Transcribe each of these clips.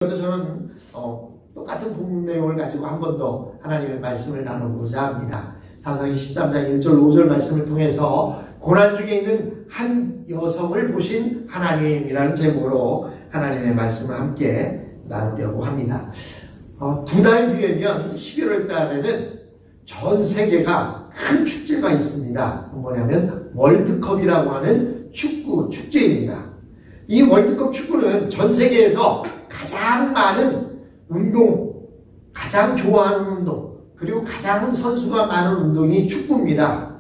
그래서 저는 똑같은 본문 내용을 가지고 한 번 더 하나님의 말씀을 나누고자 합니다. 사사기 13장 1절 5절 말씀을 통해서 고난 중에 있는 한 여성을 보신 하나님이라는 제목으로 하나님의 말씀을 함께 나누려고 합니다. 두 달 뒤에면 11월 달에는 전 세계가 큰 축제가 있습니다. 뭐냐면 월드컵이라고 하는 축구 축제입니다. 이 월드컵 축구는 전 세계에서 가장 많은 운동, 가장 좋아하는 운동, 그리고 가장 선수가 많은 운동이 축구입니다.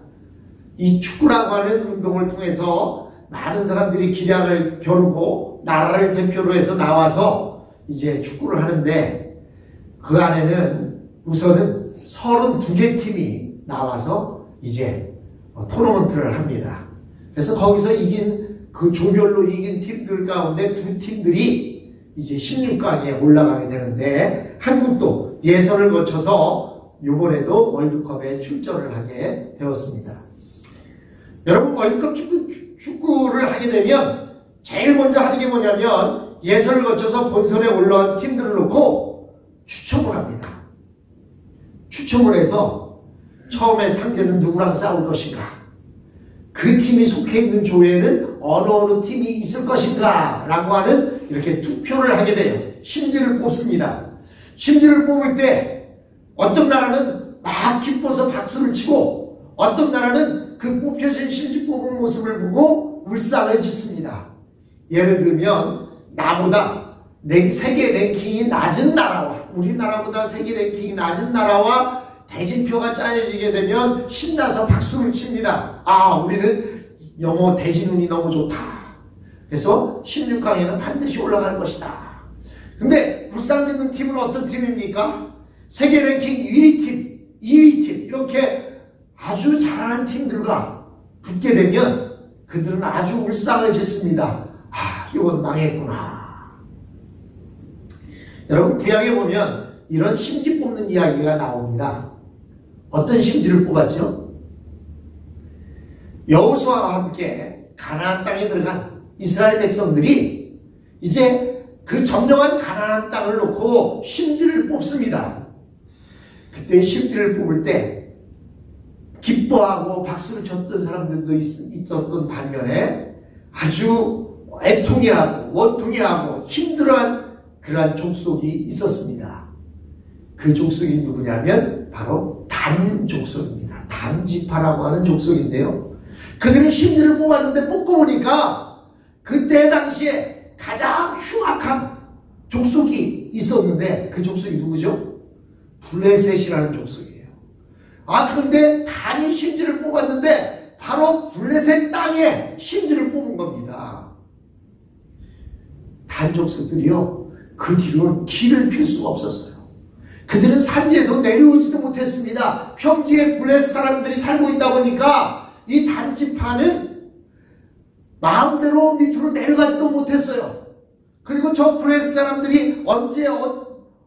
이 축구라고 하는 운동을 통해서 많은 사람들이 기량을 겨루고 나라를 대표로 해서 나와서 이제 축구를 하는데, 그 안에는 우선은 32개 팀이 나와서 이제 토너먼트를 합니다. 그래서 거기서 이긴 그 조별로 이긴 팀들 가운데 두 팀들이 이제 16강에 올라가게 되는데, 한국도 예선을 거쳐서 이번에도 월드컵에 출전을 하게 되었습니다. 여러분, 월드컵 축구를 하게 되면 제일 먼저 하는 게 뭐냐면 예선을 거쳐서 본선에 올라온 팀들을 놓고 추첨을 합니다. 추첨을 해서 처음에 상대는 누구랑 싸울 것인가, 그 팀이 속해 있는 조에는 어느 팀이 있을 것인가 라고 하는 이렇게 투표를 하게 돼요. 심지를 뽑습니다. 심지를 뽑을 때 어떤 나라는 막 기뻐서 박수를 치고, 어떤 나라는 그 뽑혀진 심지 뽑은 모습을 보고 울상을 짓습니다. 예를 들면 나보다 세계 랭킹이 낮은 나라와, 우리나라보다 세계 랭킹이 낮은 나라와 대진표가 짜여지게 되면 신나서 박수를 칩니다. 우리는 영어 대진운이 너무 좋다. 그래서 16강에는 반드시 올라갈 것이다. 근데 울상짓는 팀은 어떤 팀입니까? 세계 랭킹 1위 팀, 2위 팀, 이렇게 아주 잘하는 팀들과 붙게 되면 그들은 아주 울상을 짓습니다. 이건 망했구나. 여러분, 구약에 보면 이런 심지 뽑는 이야기가 나옵니다. 어떤 심지를 뽑았죠? 여호수아와 함께 가나안 땅에 들어간 이스라엘 백성들이 이제 그 점령한 가나안 땅을 놓고 심지를 뽑습니다. 그때 심지를 뽑을 때 기뻐하고 박수를 쳤던 사람들도 있었던 반면에 아주 애통해하고 원통해하고 힘들어한 그러한 족속이 있었습니다. 그 족속이 누구냐면 바로 단 족속입니다. 단 지파라고 하는 족속인데요, 그들은 심지를 뽑았는데 뽑고 보니까 그때 당시에 가장 흉악한 족속이 있었는데, 그 족속이 누구죠? 블레셋이라는 족속이에요. 그런데 단이 심지를 뽑았는데 바로 블레셋 땅에 심지를 뽑은 겁니다. 단 족속들이요, 그 뒤로는 길을 필 수가 없었어요. 그들은 산지에서 내려오지도 못했습니다. 평지에 블레셋 사람들이 살고 있다 보니까 이 단지파는 마음대로 밑으로 내려가지도 못했어요. 그리고 저 블레셋 사람들이 언제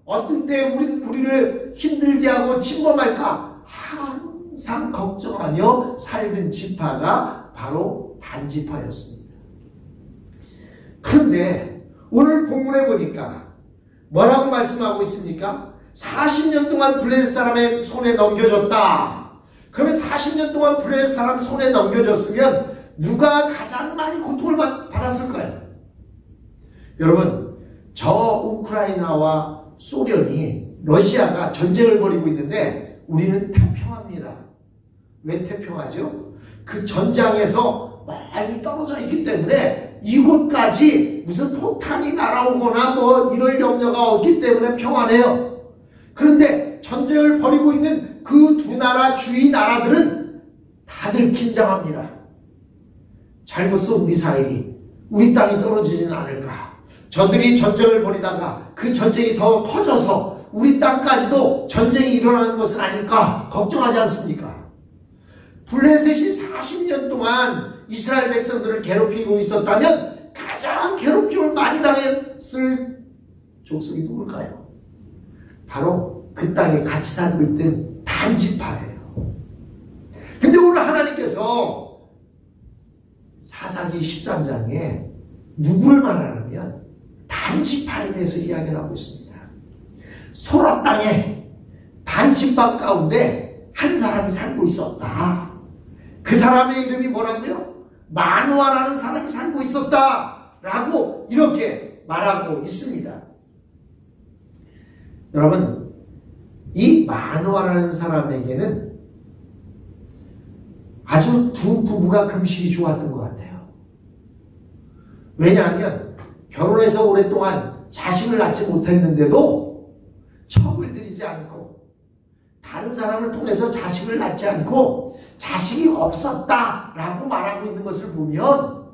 어떤 때 우리를 힘들게 하고 침범할까 항상 걱정하며 살던 지파가 바로 단지파였습니다. 그런데 오늘 본문에 보니까 뭐라고 말씀하고 있습니까? 40년 동안 블레셋 사람의 손에 넘겨졌다. 그러면 40년 동안 블레셋 사람 손에 넘겨졌으면 누가 가장 많이 고통을 받았을까요? 여러분, 저 우크라이나와 소련이, 러시아가 전쟁을 벌이고 있는데 우리는 태평합니다. 왜 태평하죠? 그 전장에서 많이 떨어져 있기 때문에 이곳까지 무슨 폭탄이 날아오거나 이럴 염려가 없기 때문에 평안해요. 그런데 전쟁을 벌이고 있는 그 두 나라 주위 나라들은 다들 긴장합니다. 잘못 쏜 미사일이 우리 땅이 떨어지지는 않을까? 저들이 전쟁을 벌이다가 그 전쟁이 더 커져서 우리 땅까지도 전쟁이 일어나는 것은 아닐까 걱정하지 않습니까? 블레셋이 40년 동안 이스라엘 백성들을 괴롭히고 있었다면 가장 괴롭힘을 많이 당했을 족속이 누굴까요? 바로 그 땅에 같이 살고 있던 단지파예요. 근데 오늘 하나님께서 사사기 13장에 누구를 말하냐면 단지파에 대해서 이야기를 하고 있습니다. 소라 땅에 단지파 가운데 한 사람이 살고 있었다. 그 사람의 이름이 뭐라고요? 마누아라는 사람이 살고 있었다 라고 이렇게 말하고 있습니다. 여러분, 이 마누아라는 사람에게는 아주 두 부부가 금실이 좋았던 것 같아요. 왜냐하면 결혼해서 오랫동안 자식을 낳지 못했는데도 첩을 들이지 않고 다른 사람을 통해서 자식을 낳지 않고 자식이 없었다라고 말하고 있는 것을 보면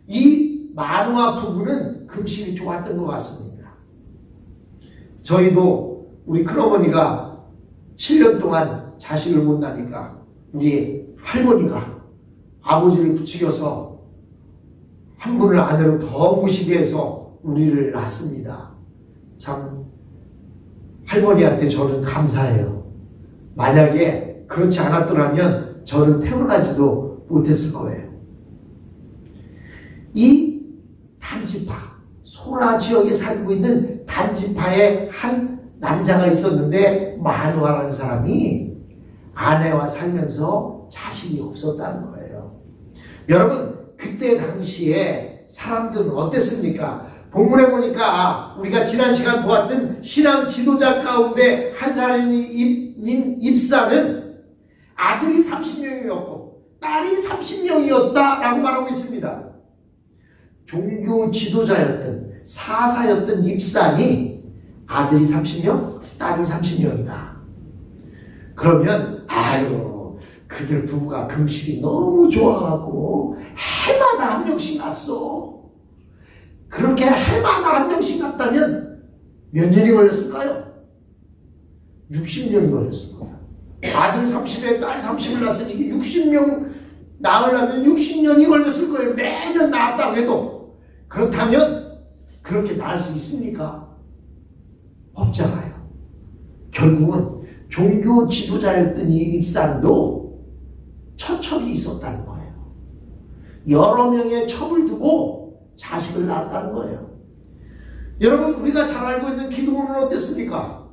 이 마누아 부부는 금실이 좋았던 것 같습니다. 저희도 우리 큰어머니가 7년 동안 자식을 못 낳으니까 우리 할머니가 아버지를 부추겨서 한 분을 아내로 더 모시게 해서 우리를 낳습니다. 참 할머니한테 저는 감사해요. 만약에 그렇지 않았더라면 저는 태어나지도 못했을 거예요. 이 단지파, 소라 지역에 살고 있는 단지파에 한 남자가 있었는데 마누아라는 사람이 아내와 살면서 자식이 없었다는 거예요. 여러분, 그때 당시에 사람들은 어땠습니까? 본문에 보니까 우리가 지난 시간 보았던 신앙 지도자 가운데 한 사람인 입사는 아들이 30명이었고 딸이 30명이었다라고 말하고 있습니다. 종교 지도자였던 사사였던 입산이 아들이 30명, 딸이 30명이다. 그러면 아유, 그들 부부가 금실이 너무 좋아하고 해마다 한 명씩 났어. 그렇게 해마다 한 명씩 났다면 몇 년이 걸렸을까요? 60년이 걸렸을 거예요. 아들 30에 딸 30을 낳았으니 60명 낳으려면 60년이 걸렸을 거예요. 매년 낳았다고 해도. 그렇다면 그렇게 낳을 수 있습니까? 없잖아요. 결국은 종교 지도자였던 이 입산도 처첩이 있었다는 거예요. 여러 명의 첩을 두고 자식을 낳았다는 거예요. 여러분, 우리가 잘 알고 있는 기드온은 어땠습니까?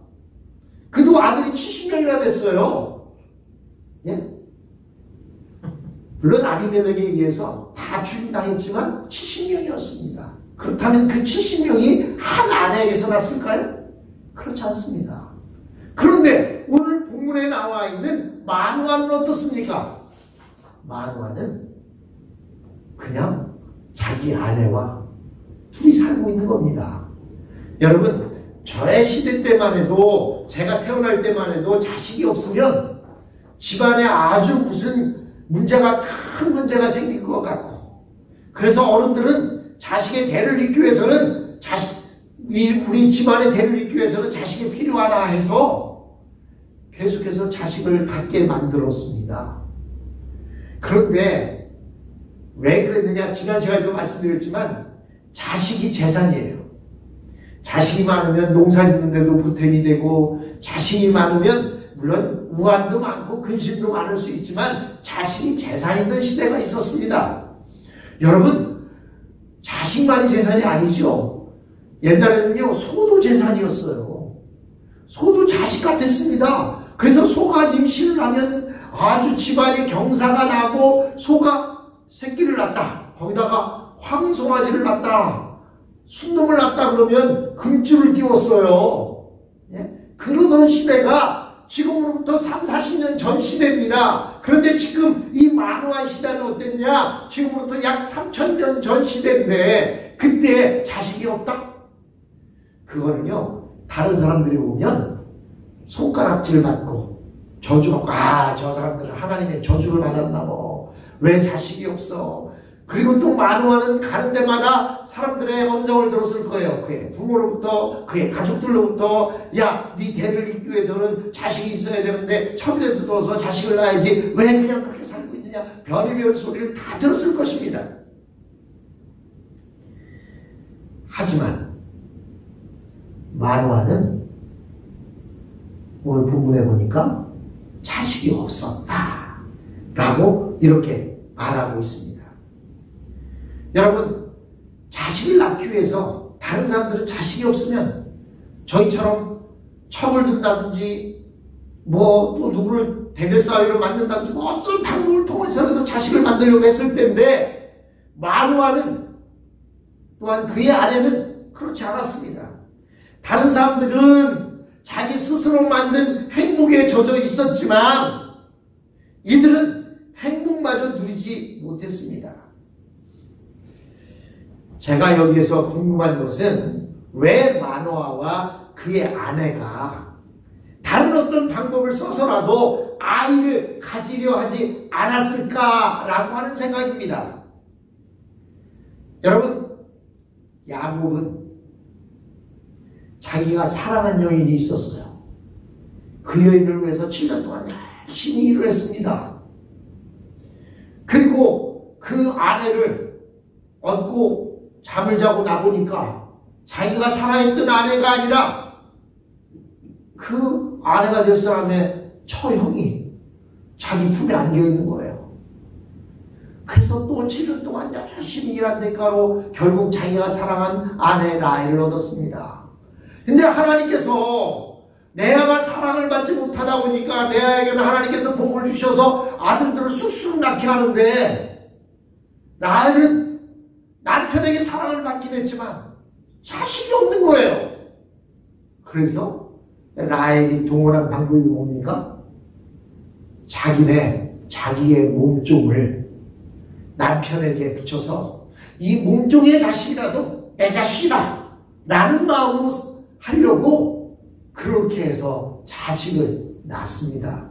그도 아들이 70명이나 됐어요. 예? 물론 아비멜렉에 의해서 다 죽임당했지만 70명이었습니다. 그렇다면 그 70명이 한 아내에게서 났을까요? 그렇지 않습니다. 그런데 오늘 본문에 나와 있는 마누아는 어떻습니까? 마누아는 그냥 자기 아내와 둘이 살고 있는 겁니다. 여러분, 저의 시대 때만 해도, 제가 태어날 때만 해도 자식이 없으면 집안에 아주 무슨 문제가, 큰 문제가 생길 것 같고, 그래서 어른들은 자식의 대를 잇기 위해서는 우리 집안의 대를 잇기 위해서는 자식이 필요하다 해서 계속해서 자식을 갖게 만들었습니다. 그런데 왜 그랬느냐? 지난 시간에도 말씀드렸지만 자식이 재산이에요. 자식이 많으면 농사 짓는데도 보탬이 되고, 자식이 많으면 물론 우환도 많고 근심도 많을 수 있지만 자식이 재산이던 시대가 있었습니다. 여러분, 자식만이 재산이 아니죠. 옛날에는요, 소도 재산이었어요. 소도 자식 같았습니다. 그래서 소가 임신을 하면 아주 집안에 경사가 나고, 소가 새끼를 낳다, 거기다가 황송아지를 낳다, 순놈을 낳다 그러면 금줄을 띄웠어요. 예? 그러던 시대가 지금으로부터 30-40년 전 시대입니다. 그런데 지금 이 마누아 시대는 어땠냐? 지금으로부터 약 3000년 전 시대인데 그때 자식이 없다? 그거는요, 다른 사람들이 보면 손가락질 받고 저주받고, 아, 저 사람들은 하나님의 저주를 받았나 뭐, 왜 자식이 없어? 그리고 또 마누아는 가는 데마다 사람들의 언성을 들었을 거예요. 그의 부모로부터, 그의 가족들로부터, 야, 네 대를 잇기 위해서는 자식이 있어야 되는데 첩이라도 둬서 자식을 낳아야지, 왜 그냥 그렇게 살고 있느냐, 별의별 소리를 다 들었을 것입니다. 하지만 마누아는 오늘 본문에 보니까 자식이 없었다 라고 이렇게 말하고 있습니다. 여러분, 자식을 낳기 위해서 다른 사람들은 자식이 없으면 저희처럼 처벌된다든지 뭐 또 누구를 대결사회로 만든다든지 뭐 어떤 방법을 통해서라도 자식을 만들려고 했을 때인데 마노아는 또한 그의 아내는 그렇지 않았습니다. 다른 사람들은 자기 스스로 만든 행복에 젖어 있었지만 이들은 행복마저 누리지 못했습니다. 제가 여기에서 궁금한 것은 왜 마노아와 그의 아내가 다른 어떤 방법을 써서라도 아이를 가지려 하지 않았을까라고 하는 생각입니다. 여러분, 야곱은 자기가 사랑한 여인이 있었어요. 그 여인을 위해서 7년 동안 열심히 일을 했습니다. 그리고 그 아내를 얻고 잠을 자고 나보니까 자기가 살아있던 아내가 아니라 그 아내가 될 사람의 처형이 자기 품에 안겨있는 거예요. 그래서 또 7년 동안 열심히 일한 대가로 결국 자기가 사랑한 아내 라헬을 얻었습니다. 근데 하나님께서 레아가 사랑을 받지 못하다 보니까 레아에게는 하나님께서 복을 주셔서 아들들을 쑥쑥 낳게 하는데 라헬은 남편에게 사랑을 받긴 했지만 자식이 없는 거예요. 그래서 라헬이 동원한 방법이 뭡니까? 자기의 몸종을 남편에게 붙여서 이 몸종의 자식이라도 내 자식이다 라는 마음으로 하려고 그렇게 해서 자식을 낳습니다.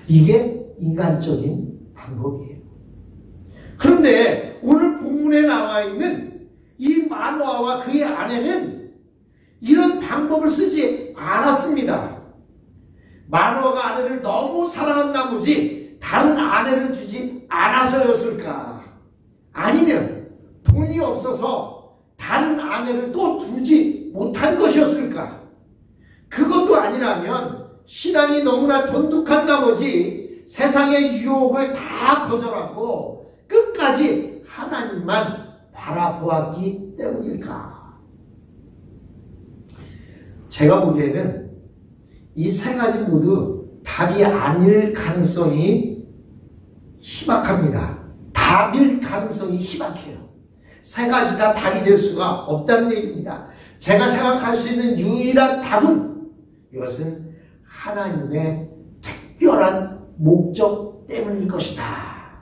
이게 인간적인 방법이에요. 그런데 오늘 본문에 나와 있는 이 마노아와 그의 아내는 이런 방법을 쓰지 않았습니다. 마노아가 아내를 너무 사랑한 나머지 다른 아내를 두지 않아서였을까? 아니면 돈이 없어서 다른 아내를 또 두지 못한 것이었을까? 그것도 아니라면 신앙이 너무나 돈독한 나머지 세상의 유혹을 다 거절하고 끝까지 하나님만 바라보았기 때문일까? 제가 보기에는 이 세 가지 모두 답이 아닐 가능성이 희박합니다. 답일 가능성이 희박해요. 세 가지 다 답이 될 수가 없다는 얘기입니다. 제가 생각할 수 있는 유일한 답은 이것은 하나님의 특별한 목적 때문일 것이다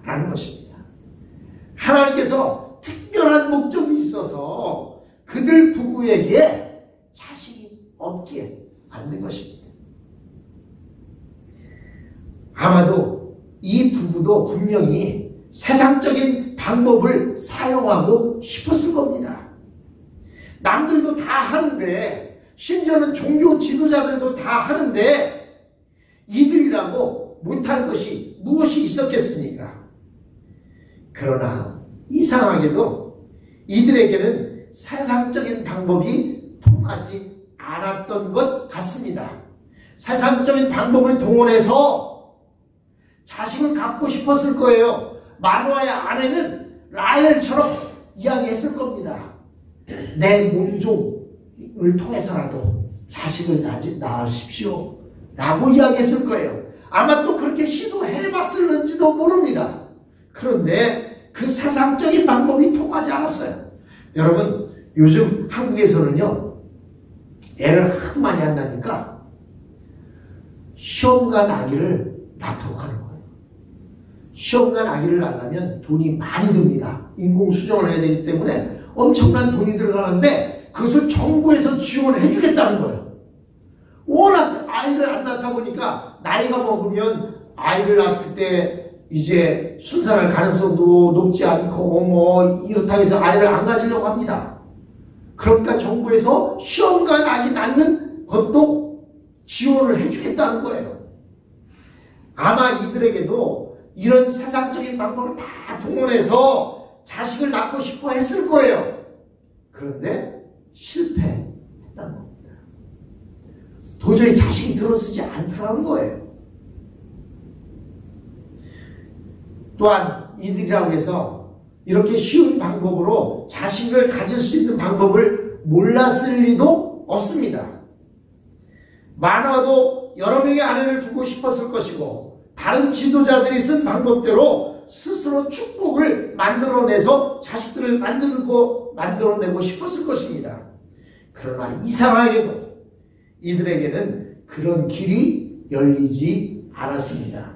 라는 것입니다. 하나님께서 특별한 목적이 있어서 그들 부부에게 자식이 없게 만든 것입니다. 아마도 이 부부도 분명히 세상적인 방법을 사용하고 싶었을 겁니다. 남들도 다 하는데, 심지어는 종교 지도자들도 다 하는데 이들이라고 못할 것이 무엇이 있었겠습니까? 그러나 이상하게도 이들에게는 세상적인 방법이 통하지 않았던 것 같습니다. 세상적인 방법을 동원해서 자식을 갖고 싶었을 거예요. 마노아의 아내는 라헬처럼 이야기했을 겁니다. 내 몸종을 통해서라도 자식을 낳으십시오 라고 이야기했을 거예요. 아마 또 그렇게 시도해봤을는지도 모릅니다. 그런데 그 세상적인 방법이 통하지 않았어요. 여러분, 요즘 한국에서는요, 애를 하도 많이 한다니까 시험관 아기를 낳도록 하는 거예요. 시험관 아기를 낳으려면 돈이 많이 듭니다. 인공수정을 해야 되기 때문에 엄청난 돈이 들어가는데 그것을 정부에서 지원을 해주겠다는 거예요. 워낙 아이를 안 낳다 보니까 나이가 먹으면 아이를 낳았을 때 이제 순산할 가능성도 높지 않고 뭐 이렇다고 해서 아이를 안 가지려고 합니다. 그러니까 정부에서 시험관 아기 낳는 것도 지원을 해주겠다는 거예요. 아마 이들에게도 이런 세상적인 방법을 다 동원해서 자식을 낳고 싶어 했을 거예요. 그런데 실패했다는 겁니다. 도저히 자식이 들어서지 않더라는 거예요. 또한 이들이라고 해서 이렇게 쉬운 방법으로 자식을 가질 수 있는 방법을 몰랐을 리도 없습니다. 마노아도 여러 명의 아내를 두고 싶었을 것이고 다른 지도자들이 쓴 방법대로 스스로 축복을 만들어내서 자식들을 만들어내고 싶었을 것입니다. 그러나 이상하게도 이들에게는 그런 길이 열리지 않았습니다.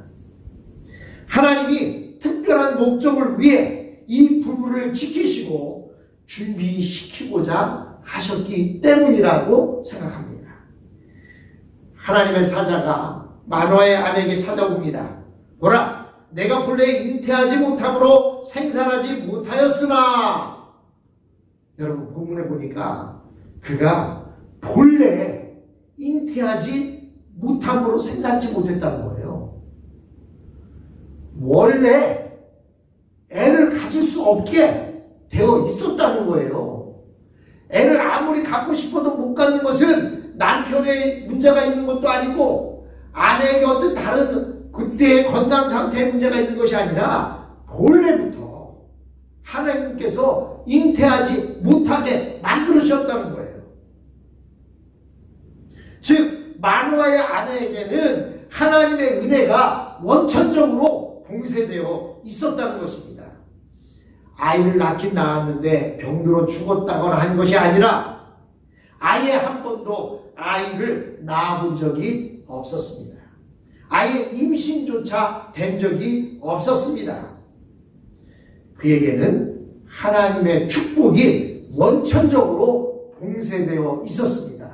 하나님이 특별한 목적을 위해 이 부부를 지키시고 준비시키고자 하셨기 때문이라고 생각합니다. 하나님의 사자가 마노아의 아내에게 찾아옵니다. 보라, 내가 본래 잉태하지 못함으로 생산하지 못하였으나. 여러분 본문에 보니까 그가 본래 잉태하지 못함으로 생산하지 못했다는 거예요. 원래 애를 가질 수 없게 되어 있었다는 거예요. 애를 아무리 갖고 싶어도 못 갖는 것은 남편의 문제가 있는 것도 아니고 아내에게 어떤 다른 그때의 건강 상태에 문제가 있는 것이 아니라 본래부터 하나님께서 잉태하지 못하게 만들으셨다는 거예요. 즉 마노아의 아내에게는 하나님의 은혜가 원천적으로 봉쇄되어 있었다는 것입니다. 아이를 낳긴 낳았는데 병들어 죽었다거나 한 것이 아니라 아예 한 번도 아이를 낳아본 적이 없었습니다. 아예 임신조차 된 적이 없었습니다. 그에게는 하나님의 축복이 원천적으로 봉쇄되어 있었습니다.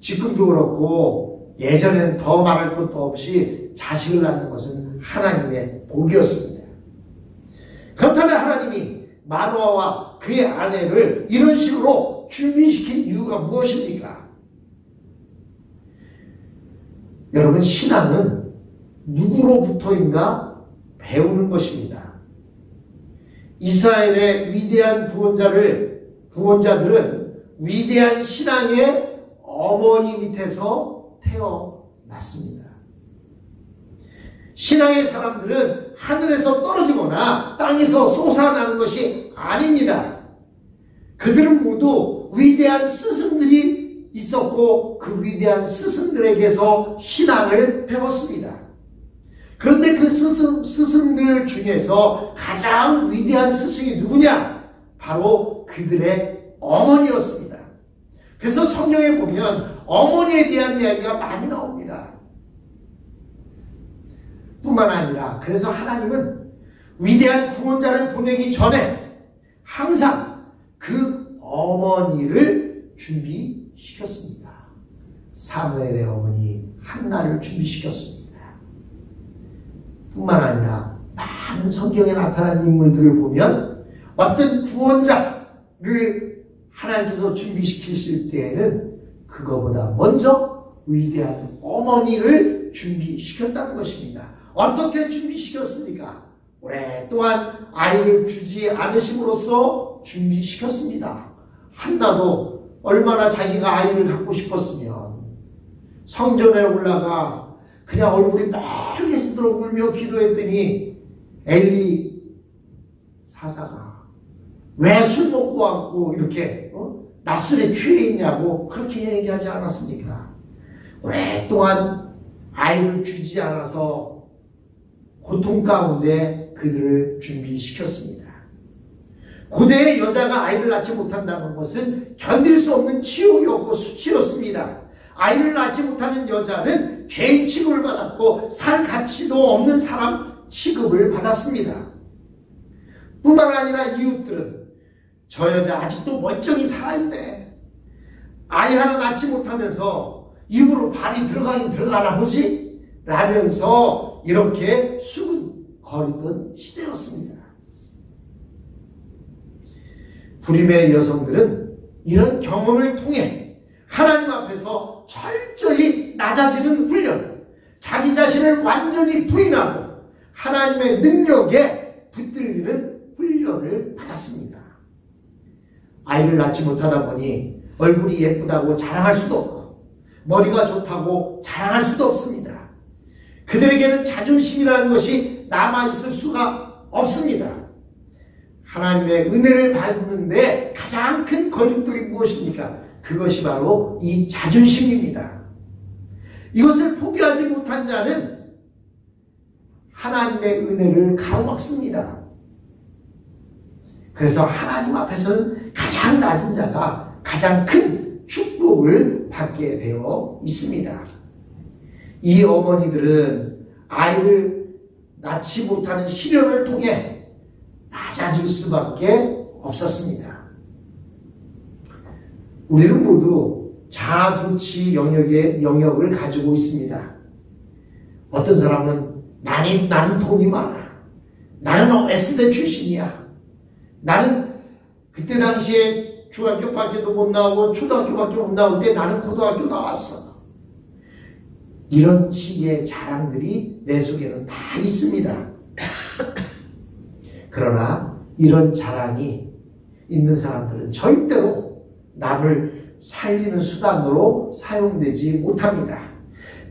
지금도 그렇고 예전에는 더 말할 것도 없이 자식을 낳는 것은 하나님의 복이었습니다. 그렇다면 하나님이 마노아와 그의 아내를 이런 식으로 준비시킨 이유가 무엇입니까? 여러분, 신앙은 누구로부터인가 배우는 것입니다. 이스라엘의 위대한 구원자들은 위대한 신앙의 어머니 밑에서 태어났습니다. 신앙의 사람들은 하늘에서 떨어지거나 땅에서 솟아나는 것이 아닙니다. 그들은 모두 위대한 스승들이 있었고 그 위대한 스승들에게서 신앙을 배웠습니다. 그런데 그 스승들 중에서 가장 위대한 스승이 누구냐? 바로 그들의 어머니였습니다. 그래서 성경에 보면 어머니에 대한 이야기가 많이 나옵니다. 뿐만 아니라 그래서 하나님은 위대한 구원자를 보내기 전에 항상 그 어머니를 준비시켰습니다. 사무엘의 어머니 한나를 준비시켰습니다. 뿐만 아니라 많은 성경에 나타난 인물들을 보면 어떤 구원자를 하나님께서 준비시키실 때에는 그거보다 먼저 위대한 어머니를 준비시켰다는 것입니다. 어떻게 준비시켰습니까? 오랫동안 아이를 주지 않으심으로써 준비시켰습니다. 한나도 얼마나 자기가 아이를 갖고 싶었으면 성전에 올라가 그냥 얼굴이 빨개지도록 울며 기도했더니 엘리 사사가 왜 술 먹고 왔고 이렇게 낮술에 취해 있냐고 그렇게 얘기하지 않았습니까? 오랫동안 아이를 주지 않아서 고통 가운데 그들을 준비시켰습니다. 고대의 여자가 아이를 낳지 못한다는 것은 견딜 수 없는 치욕이었고 수치였습니다. 아이를 낳지 못하는 여자는 죄인 취급을 받았고 살 가치도 없는 사람 취급을 받았습니다. 뿐만 아니라 이웃들은 저 여자 아직도 멀쩡히 살아있네. 아이 하나 낳지 못하면서 입으로 발이 들어가긴 들어가나 보지? 라면서 이렇게 수군거리던 시대였습니다. 불임의 여성들은 이런 경험을 통해 하나님 앞에서 철저히 낮아지는 훈련, 자기 자신을 완전히 부인하고 하나님의 능력에 붙들리는 훈련을 받았습니다. 아이를 낳지 못하다 보니 얼굴이 예쁘다고 자랑할 수도 없고 머리가 좋다고 자랑할 수도 없습니다. 그들에게는 자존심이라는 것이 남아있을 수가 없습니다. 하나님의 은혜를 받는데 가장 큰 걸림돌이 무엇입니까? 그것이 바로 이 자존심입니다. 이것을 포기하지 못한 자는 하나님의 은혜를 가로막습니다. 그래서 하나님 앞에서는 가장 낮은 자가 가장 큰 축복을 받게 되어 있습니다. 이 어머니들은 아이를 낳지 못하는 시련을 통해 낮아질 수밖에 없었습니다. 우리는 모두 자아도취 영역을 가지고 있습니다. 어떤 사람은 나는 돈이 많아. 나는 S대 출신이야. 나는 그때 당시에 중학교밖에도 못 나오고 초등학교밖에 못 나올 때 나는 고등학교 나왔어. 이런 식의 자랑들이 내 속에는 다 있습니다. 그러나 이런 자랑이 있는 사람들은 절대로 남을 살리는 수단으로 사용되지 못합니다.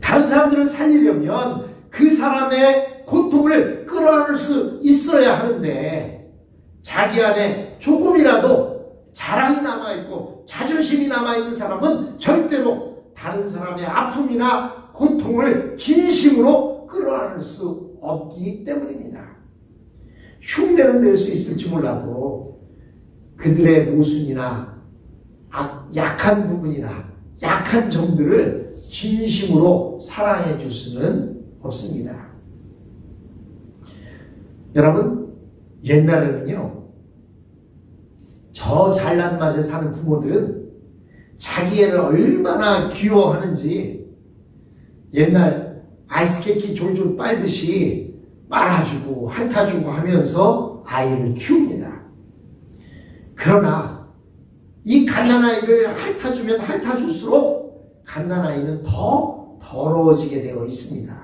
다른 사람들을 살리려면 그 사람의 고통을 끌어안을 수 있어야 하는데 자기 안에 조금이라도 자랑이 남아있고 자존심이 남아있는 사람은 절대로 다른 사람의 아픔이나 고통을 진심으로 끌어안을 수 없기 때문입니다. 흉내는 낼 수 있을지 몰라도 그들의 모순이나 약한 부분이나 약한 점들을 진심으로 사랑해 줄 수는 없습니다. 여러분, 옛날에는요, 저 잘난 맛에 사는 부모들은 자기 애를 얼마나 귀여워하는지 옛날 아이스케이크 졸졸 빨듯이 빨아주고 핥아주고 하면서 아이를 키웁니다. 그러나 이 갓난아이를 핥아주면 핥아줄수록 갓난아이는 더 더러워지게 되어 있습니다.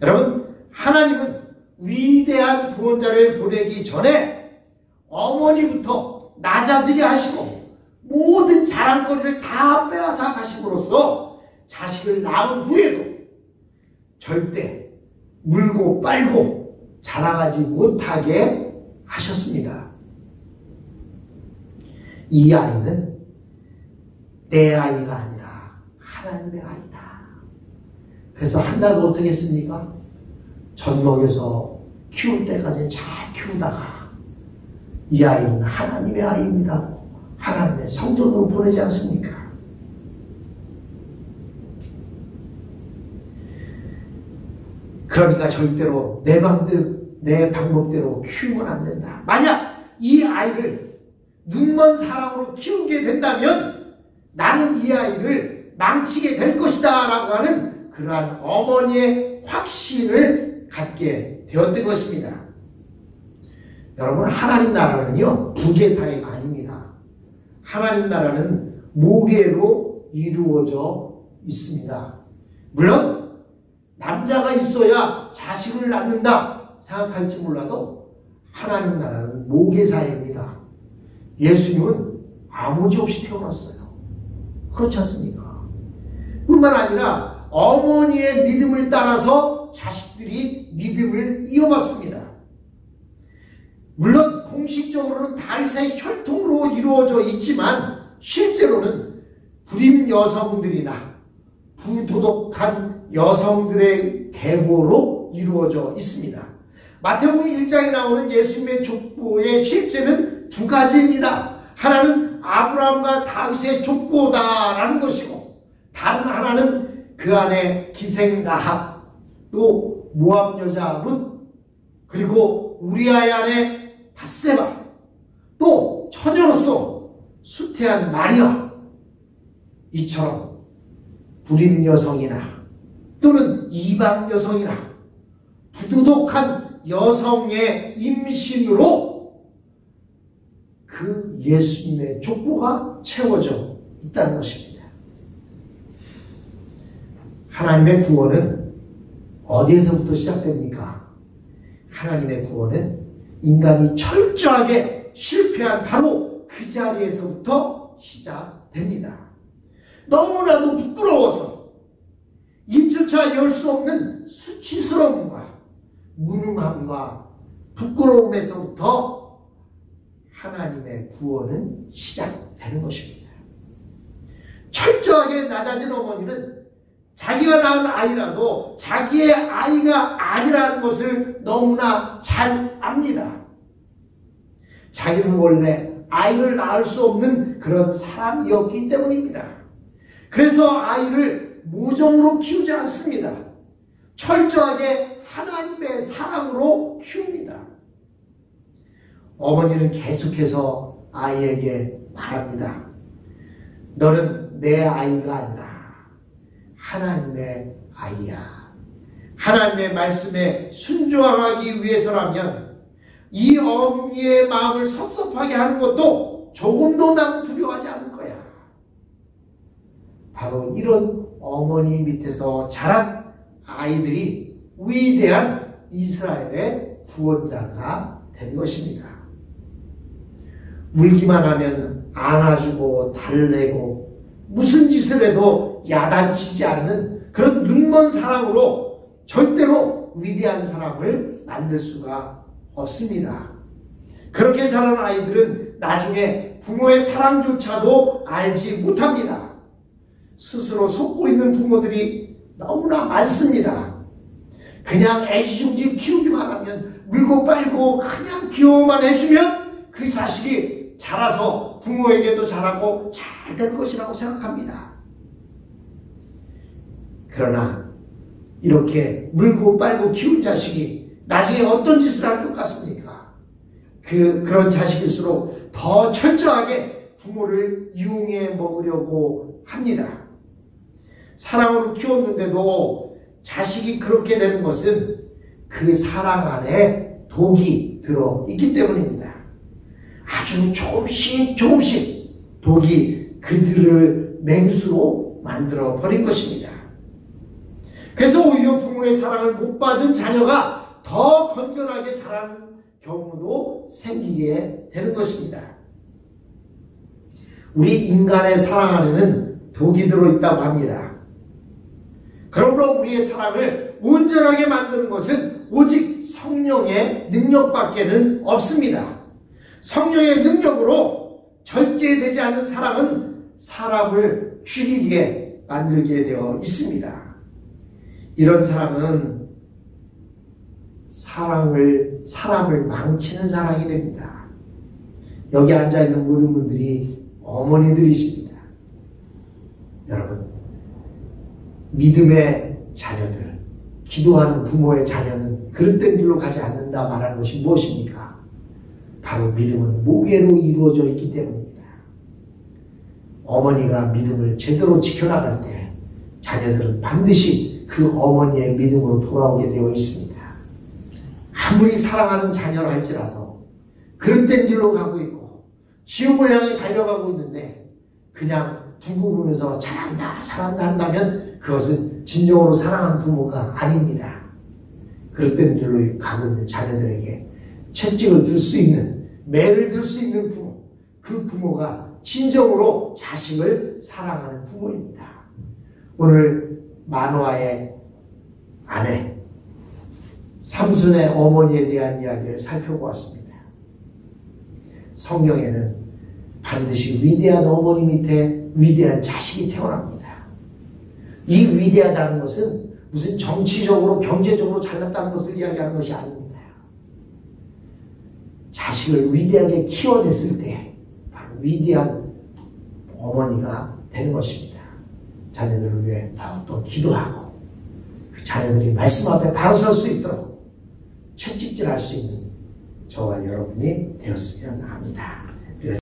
여러분, 하나님은 위대한 구원자를 보내기 전에 어머니부터 낮아지게 하시고 모든 자랑거리를 다 빼앗아 가심으로써 자식을 낳은 후에도 절대 물고 빨고 자랑하지 못하게 하셨습니다. 이 아이는 내 아이가 아니라 하나님의 아이다. 그래서 한나도 어떻게 했습니까? 젖 먹여서 키울 때까지 잘 키우다가 이 아이는 하나님의 아이입니다. 하나님의 성전으로 보내지 않습니까? 그러니까 절대로 내 방법대로 키우면 안 된다. 만약 이 아이를 눈먼 사랑으로 키우게 된다면 나는 이 아이를 망치게 될 것이다 라고 하는 그러한 어머니의 확신을 갖게 되었던 것입니다. 여러분, 하나님 나라는요, 부계사회가 아닙니다. 하나님 나라는 모계로 이루어져 있습니다. 물론 남자가 있어야 자식을 낳는다 생각할지 몰라도 하나님 나라는 모계사회입니다. 예수님은 아버지 없이 태어났어요. 그렇지 않습니까? 뿐만 아니라 어머니의 믿음을 따라서 자식들이 믿음을 이어받습니다. 물론 공식적으로는 다윗의 혈통으로 이루어져 있지만 실제로는 불임 여성들이나 부도덕한 여성들의 계보로 이루어져 있습니다. 마태복음 1장에 나오는 예수님의 족보의 실제는 두 가지입니다. 하나는 아브라함과 다윗의 족보다라는 것이고 다른 하나는 그 안에 기생 라합, 또 모압 여자 룻, 그리고 우리아의 아내 밧세바, 또 처녀로서 수태한 마리아, 이처럼 불임 여성이나 또는 이방 여성이나 부도덕한 여성의 임신으로 그 예수님의 족보가 채워져 있다는 것입니다. 하나님의 구원은 어디에서부터 시작됩니까? 하나님의 구원은 인간이 철저하게 실패한 바로 그 자리에서부터 시작됩니다. 너무나도 부끄러워서 입조차 열 수 없는 수치스러움과 무능함과 부끄러움에서부터 하나님의 구원은 시작되는 것입니다. 철저하게 낮아진 어머니는 자기가 낳은 아이라도 자기의 아이가 아니라는 것을 너무나 잘 압니다. 자기는 원래 아이를 낳을 수 없는 그런 사람이었기 때문입니다. 그래서 아이를 모종으로 키우지 않습니다. 철저하게 하나님의 사랑으로 키웁니다. 어머니는 계속해서 아이에게 말합니다. 너는 내 아이가 아니라 하나님의 아이야. 하나님의 말씀에 순종하기 위해서라면 이 어머니의 마음을 섭섭하게 하는 것도 조금도 나는 두려워하지 않을 거야. 바로 이런 어머니 밑에서 자란 아이들이 위대한 이스라엘의 구원자가 된 것입니다. 울기만 하면 안아주고 달래고 무슨 짓을 해도 야단치지 않는 그런 눈먼 사랑으로 절대로 위대한 사람을 만들 수가 없습니다. 그렇게 자란 아이들은 나중에 부모의 사랑조차도 알지 못합니다. 스스로 속고 있는 부모들이 너무나 많습니다. 그냥 애지중지 키우기만 하면 물고 빨고 그냥 귀여워만 해주면 그 자식이 자라서 부모에게도 잘하고 잘 될 것이라고 생각합니다. 그러나 이렇게 물고 빨고 키운 자식이 나중에 어떤 짓을 할 것 같습니까? 그런 자식일수록 더 철저하게 부모를 이용해 먹으려고 합니다. 사랑으로 키웠는데도 자식이 그렇게 되는 것은 그 사랑 안에 독이 들어있기 때문입니다. 아주 조금씩 독이 그들을 맹수로 만들어 버린 것입니다. 그래서 오히려 부모의 사랑을 못 받은 자녀가 더 건전하게 자라는 경우도 생기게 되는 것입니다. 우리 인간의 사랑 안에는 독이 들어있다고 합니다. 그러므로 우리의 사랑을 온전하게 만드는 것은 오직 성령의 능력밖에는 없습니다. 성령의 능력으로 절제되지 않는 사랑은 사람을 죽이게 만들게 되어 있습니다. 이런 사랑은 사람을 망치는 사랑이 됩니다. 여기 앉아있는 모든 분들이 어머니들이십니다. 여러분, 믿음의 자녀들, 기도하는 부모의 자녀는 그릇된 길로 가지 않는다 말하는 것이 무엇입니까? 바로 믿음은 모계로 이루어져 있기 때문입니다. 어머니가 믿음을 제대로 지켜나갈 때 자녀들은 반드시 그 어머니의 믿음으로 돌아오게 되어 있습니다. 아무리 사랑하는 자녀라 할지라도 그릇된 길로 가고 있고 지옥을 향해 달려가고 있는데 그냥 두고 보면서 잘한다 한다면 그것은 진정으로 사랑하는 부모가 아닙니다. 그릇된 길로 가고 있는 자녀들에게 채찍을 들 수 있는, 매를 들 수 있는 부모, 그 부모가 진정으로 자식을 사랑하는 부모입니다. 오늘 마노아의 아내 삼손의 어머니에 대한 이야기를 살펴보았습니다. 성경에는 반드시 위대한 어머니 밑에 위대한 자식이 태어납니다. 이 위대하다는 것은 무슨 정치적으로 경제적으로 잘났다는 것을 이야기하는 것이 아닙니다. 자식을 위대하게 키워냈을 때 바로 위대한 어머니가 되는 것입니다. 자녀들을 위해 더욱더 기도하고 그 자녀들이 말씀 앞에 바로 설 수 있도록 채찍질할 수 있는 저와 여러분이 되었으면 합니다.